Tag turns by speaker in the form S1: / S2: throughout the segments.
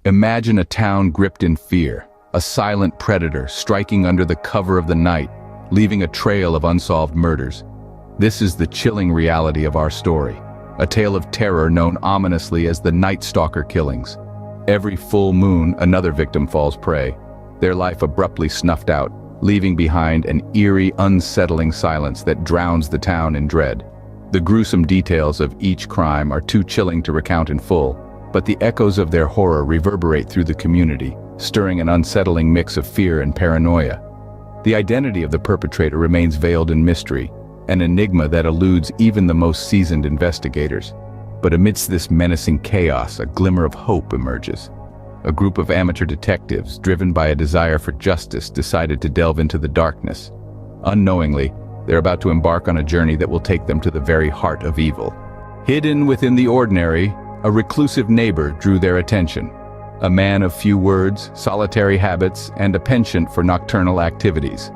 S1: Imagine a town gripped in fear, a silent predator striking under the cover of the night, leaving a trail of unsolved murders. This is the chilling reality of our story, a tale of terror known ominously as the Night Stalker killings. Every full moon, another victim falls prey, their life abruptly snuffed out, leaving behind an eerie, unsettling silence that drowns the town in dread. The gruesome details of each crime are too chilling to recount in full, but the echoes of their horror reverberate through the community, stirring an unsettling mix of fear and paranoia. The identity of the perpetrator remains veiled in mystery, an enigma that eludes even the most seasoned investigators. But amidst this menacing chaos, a glimmer of hope emerges. A group of amateur detectives, driven by a desire for justice, decided to delve into the darkness. Unknowingly, they're about to embark on a journey that will take them to the very heart of evil. Hidden within the ordinary, a reclusive neighbor drew their attention. A man of few words, solitary habits, and a penchant for nocturnal activities.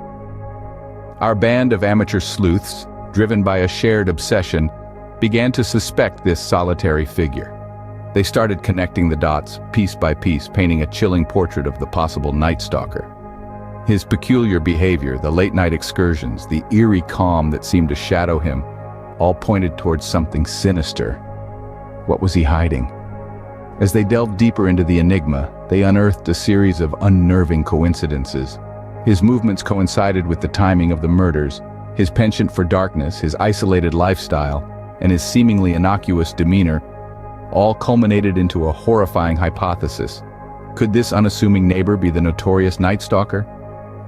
S1: Our band of amateur sleuths, driven by a shared obsession, began to suspect this solitary figure. They started connecting the dots, piece by piece, painting a chilling portrait of the possible Night Stalker. His peculiar behavior, the late-night excursions, the eerie calm that seemed to shadow him, all pointed towards something sinister. What was he hiding? As they delved deeper into the enigma, they unearthed a series of unnerving coincidences. His movements coincided with the timing of the murders, his penchant for darkness, his isolated lifestyle, and his seemingly innocuous demeanor, all culminated into a horrifying hypothesis. Could this unassuming neighbor be the notorious Night Stalker?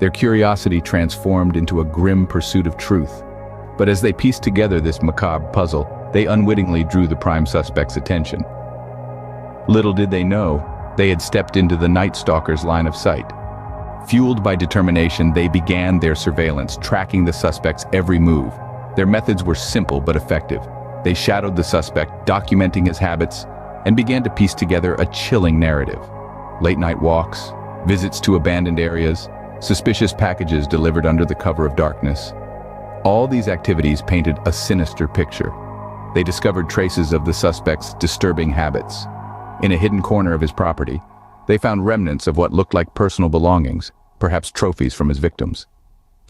S1: Their curiosity transformed into a grim pursuit of truth. But as they pieced together this macabre puzzle, they unwittingly drew the prime suspect's attention. Little did they know, they had stepped into the Night Stalker's line of sight. Fueled by determination, they began their surveillance, tracking the suspect's every move. Their methods were simple but effective. They shadowed the suspect, documenting his habits, and began to piece together a chilling narrative. Late-night walks, visits to abandoned areas, suspicious packages delivered under the cover of darkness. All these activities painted a sinister picture. They discovered traces of the suspect's disturbing habits. In a hidden corner of his property, they found remnants of what looked like personal belongings, perhaps trophies from his victims.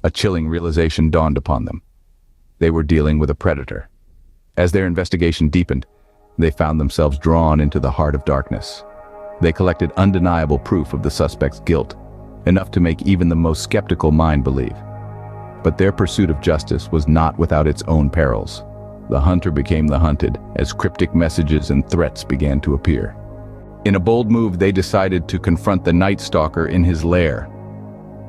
S1: A chilling realization dawned upon them. They were dealing with a predator. As their investigation deepened, they found themselves drawn into the heart of darkness. They collected undeniable proof of the suspect's guilt, enough to make even the most skeptical mind believe. But their pursuit of justice was not without its own perils. The hunter became the hunted, as cryptic messages and threats began to appear. In a bold move, they decided to confront the Night Stalker in his lair.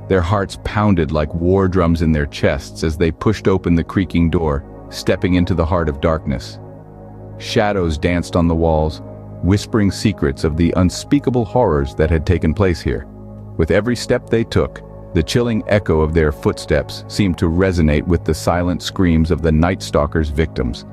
S1: Their hearts pounded like war drums in their chests as they pushed open the creaking door, stepping into the heart of darkness. Shadows danced on the walls, whispering secrets of the unspeakable horrors that had taken place here. With every step they took, the chilling echo of their footsteps seemed to resonate with the silent screams of the Night Stalker's victims.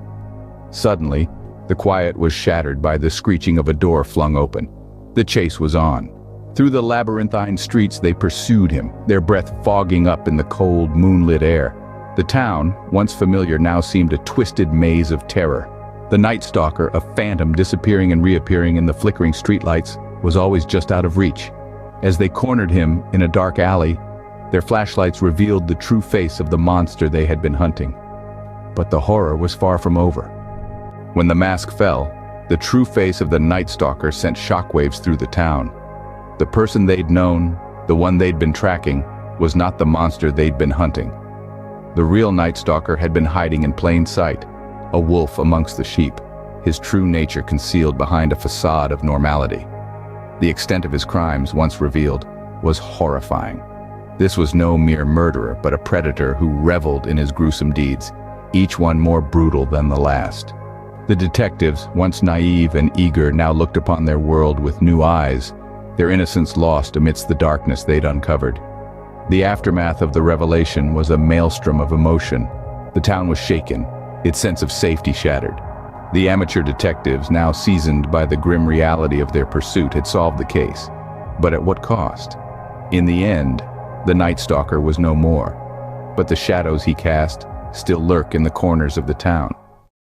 S1: Suddenly, the quiet was shattered by the screeching of a door flung open. The chase was on. Through the labyrinthine streets they pursued him, their breath fogging up in the cold, moonlit air. The town, once familiar, now seemed a twisted maze of terror. The Night Stalker, a phantom disappearing and reappearing in the flickering streetlights, was always just out of reach. As they cornered him in a dark alley, their flashlights revealed the true face of the monster they had been hunting. But the horror was far from over. When the mask fell, the true face of the Night Stalker sent shockwaves through the town. The person they'd known, the one they'd been tracking, was not the monster they'd been hunting. The real Night Stalker had been hiding in plain sight, a wolf amongst the sheep, his true nature concealed behind a facade of normality. The extent of his crimes, once revealed, was horrifying. This was no mere murderer, but a predator who reveled in his gruesome deeds, each one more brutal than the last. The detectives, once naive and eager, now looked upon their world with new eyes, their innocence lost amidst the darkness they'd uncovered. The aftermath of the revelation was a maelstrom of emotion. The town was shaken, its sense of safety shattered. The amateur detectives, now seasoned by the grim reality of their pursuit, had solved the case. But at what cost? In the end, the Night Stalker was no more. But the shadows he cast still lurk in the corners of the town.